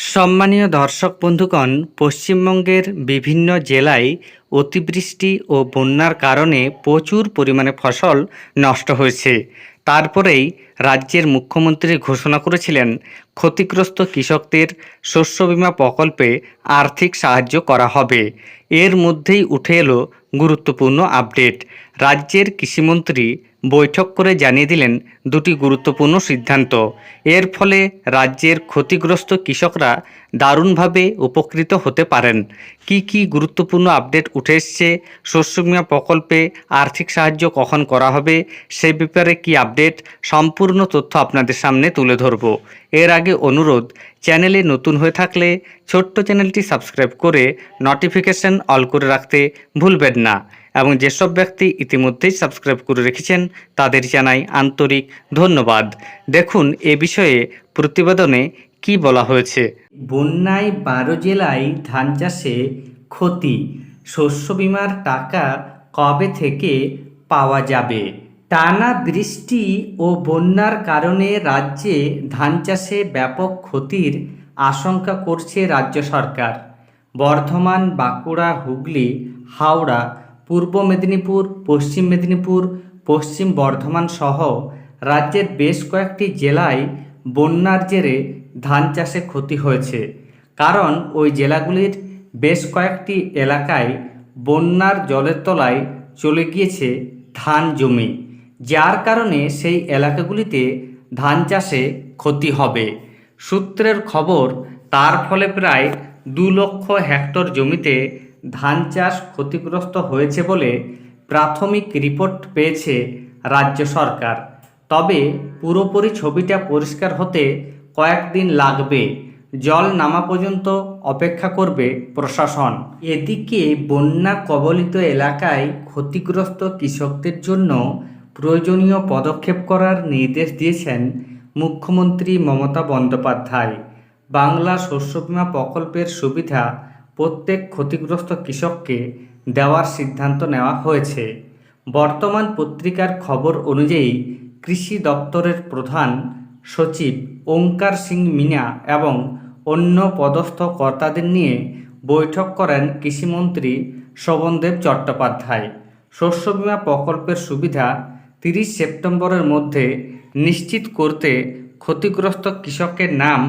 সম্মানীয় দর্শক বন্ধুগণ, পশ্চিমবঙ্গের বিভিন্ন জেলায় অতিবৃষ্টি ও বন্যার কারণে প্রচুর পরিমাণে ফসল নষ্ট হয়েছে। তারপরেই রাজ্যের মুখ্যমন্ত্রী ঘোষণা করেছিলেন ক্ষতিগ্রস্ত কৃষকদের শস্য বীমা প্রকল্পে আর্থিক সাহায্য করা হবে। এর মধ্যেই উঠে এলো গুরুত্বপূর্ণ আপডেট। রাজ্যের কৃষিমন্ত্রী বৈঠক করে জানিয়ে দিলেন দুটি গুরুত্বপূর্ণ সিদ্ধান্ত। এর ফলে রাজ্যের ক্ষতিগ্রস্ত কৃষকরা দারুণভাবে উপকৃত হতে পারেন। কি গুরুত্বপূর্ণ আপডেট উঠে এসছে, শস্য বীমা প্রকল্পে আর্থিক সাহায্য কখন করা হবে, সে ব্যাপারে কি আপডেট, সম্পূর্ণ তথ্য আপনাদের সামনে তুলে ধরব। এর আগে অনুরোধ, চ্যানেলে নতুন হয়ে থাকলে ছোট্ট চ্যানেলটি সাবস্ক্রাইব করে নোটিফিকেশন অল করে রাখতে ভুলবেন না, এবং যেসব ব্যক্তি ইতিমধ্যেই সাবস্ক্রাইব করে রেখেছেন তাদের জানাই আন্তরিক ধন্যবাদ। দেখুন এ বিষয়ে প্রতিবেদনে কি বলা হয়েছে। বন্যায় 12 জেলায় ধান চাষে ক্ষতি, শস্য বীমার টাকা কবে থেকে পাওয়া যাবে? টানা বৃষ্টি ও বন্যার কারণে রাজ্যে ধান চাষে ব্যাপক ক্ষতির আশঙ্কা করছে রাজ্য সরকার। বর্ধমান, বাঁকুড়া, হুগলি, হাওড়া, পূর্ব মেদিনীপুর, পশ্চিম মেদিনীপুর, পশ্চিম বর্ধমান সহ রাজ্যের বেশ কয়েকটি জেলায় বন্যার জেরে ধান চাষে ক্ষতি হয়েছে। কারণ ওই জেলাগুলির বেশ কয়েকটি এলাকায় বন্যার জলের তলায় চলে গিয়েছে ধান জমি, যার কারণে সেই এলাকাগুলিতে ধান চাষে ক্ষতি হবে। সূত্রের খবর, তার ফলে প্রায় 2 লক্ষ হেক্টর জমিতে ধান চাষ ক্ষতিগ্রস্ত হয়েছে বলে প্রাথমিক রিপোর্ট পেয়েছে রাজ্য সরকার। তবে পুরোপুরি ছবিটা পরিষ্কার হতে কয়েকদিন লাগবে। জল নামা পর্যন্ত অপেক্ষা করবে প্রশাসন। এদিকে বন্যা কবলিত এলাকায় ক্ষতিগ্রস্ত কৃষকদের জন্য প্রয়োজনীয় পদক্ষেপ করার নির্দেশ দিয়েছেন মুখ্যমন্ত্রী মমতা বন্দ্যোপাধ্যায়। বাংলা শস্য বীমা প্রকল্পের সুবিধা প্রত্যেক ক্ষতিগ্রস্ত কৃষককে দেওয়ার সিদ্ধান্ত নেওয়া হয়েছে। বর্তমান পত্রিকার খবর অনুযায়ী কৃষি দপ্তরের প্রধান সচিব ওঙ্কার সিং মিনা এবং অন্য পদস্থ কর্তাদের নিয়ে বৈঠক করেন কৃষিমন্ত্রী শোভনদেব চট্টোপাধ্যায়। শস্য বীমা প্রকল্পের সুবিধা 30 সেপ্টেম্বরের মধ্যে নিশ্চিত করতে ক্ষতিগ্রস্ত কৃষকের নাম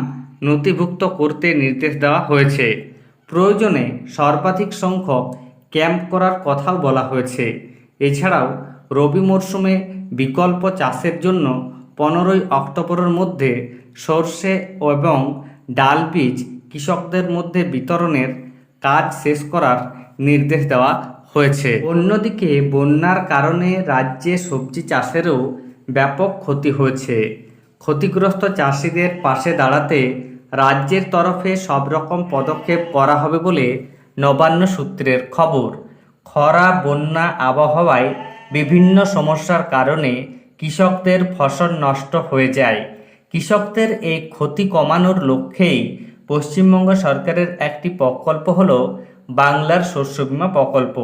নথিভুক্ত করতে নির্দেশ দেওয়া হয়েছে। প্রয়োজনে সর্বাধিক সংখ্যক ক্যাম্প করার কথাও বলা হয়েছে। এছাড়াও রবি মরশুমে বিকল্প চাষের জন্য 15ই অক্টোবরের মধ্যে সরষে এবং ডাল বীজ কৃষকদের মধ্যে বিতরণের কাজ শেষ করার নির্দেশ দেওয়া হয়েছে। অন্যদিকে বন্যার কারণে রাজ্যে সবজি চাষেরও ব্যাপক ক্ষতি হয়েছে। ক্ষতিগ্রস্ত চাষিদের পাশে দাঁড়াতে রাজ্যের তরফে সব রকম পদক্ষেপ করা হবে বলে নবান্ন সূত্রের খবর। খরা, বন্যা, আবহাওয়ায় বিভিন্ন সমস্যার কারণে কৃষকদের ফসল নষ্ট হয়ে যায়। কৃষকদের এই ক্ষতি কমানোর লক্ষ্যেই পশ্চিমবঙ্গ সরকারের একটি প্রকল্প হলো বাংলার শস্য বীমা প্রকল্প।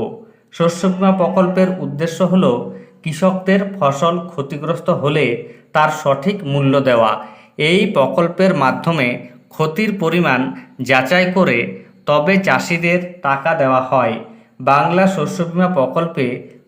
শস্য বীমা প্রকল্পের উদ্দেশ্য হলো কৃষকদের ফসল ক্ষতিগ্রস্ত হলে তার সঠিক মূল্য দেওয়া। এই প্রকল্পের মাধ্যমে ক্ষতির পরিমাণ যাচাই করে তবে চাষিদের টাকা দেওয়া হয়। বাংলা শস্য বীমা প্রকল্পে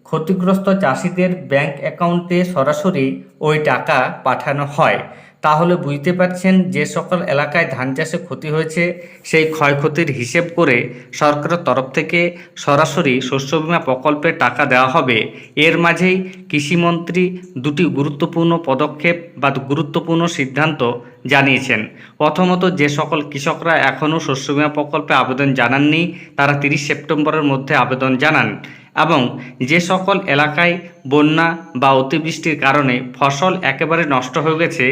ক্ষতিগ্রস্ত চাষিদের ব্যাংক অ্যাকাউন্টে সরাসরি ওই টাকা পাঠানো হয়। তাহলে বুঝতে পারছেন, যে সকল এলাকায় ধান চাষে ক্ষতি হয়েছে সেই ক্ষয়ক্ষতির হিসেব করে সরকারের তরফ থেকে সরাসরি শস্য বীমা প্রকল্পে টাকা দেওয়া হবে। এর মাঝেই কৃষিমন্ত্রী দুটি গুরুত্বপূর্ণ পদক্ষেপ বা গুরুত্বপূর্ণ সিদ্ধান্ত জানিয়েছেন। প্রথমত, যে সকল কৃষকরা এখনও শস্য বীমা প্রকল্পে আবেদন জানাননি তারা 30 সেপ্টেম্বরের মধ্যে আবেদন জানান, এবং যে সকল এলাকায় বন্যা বা অতিবৃষ্টির কারণে ফসল একেবারে নষ্ট হয়ে গেছে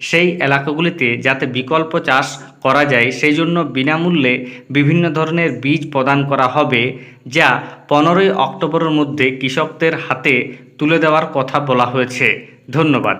সেই এলাকাগুলিতে যাতে বিকল্প চাষ করা যায় সেই জন্য বিনামূল্যে বিভিন্ন ধরনের বীজ প্রদান করা হবে, যা 15ই অক্টোবরের মধ্যে কৃষকদের হাতে তুলে দেওয়ার কথা বলা হয়েছে। ধন্যবাদ।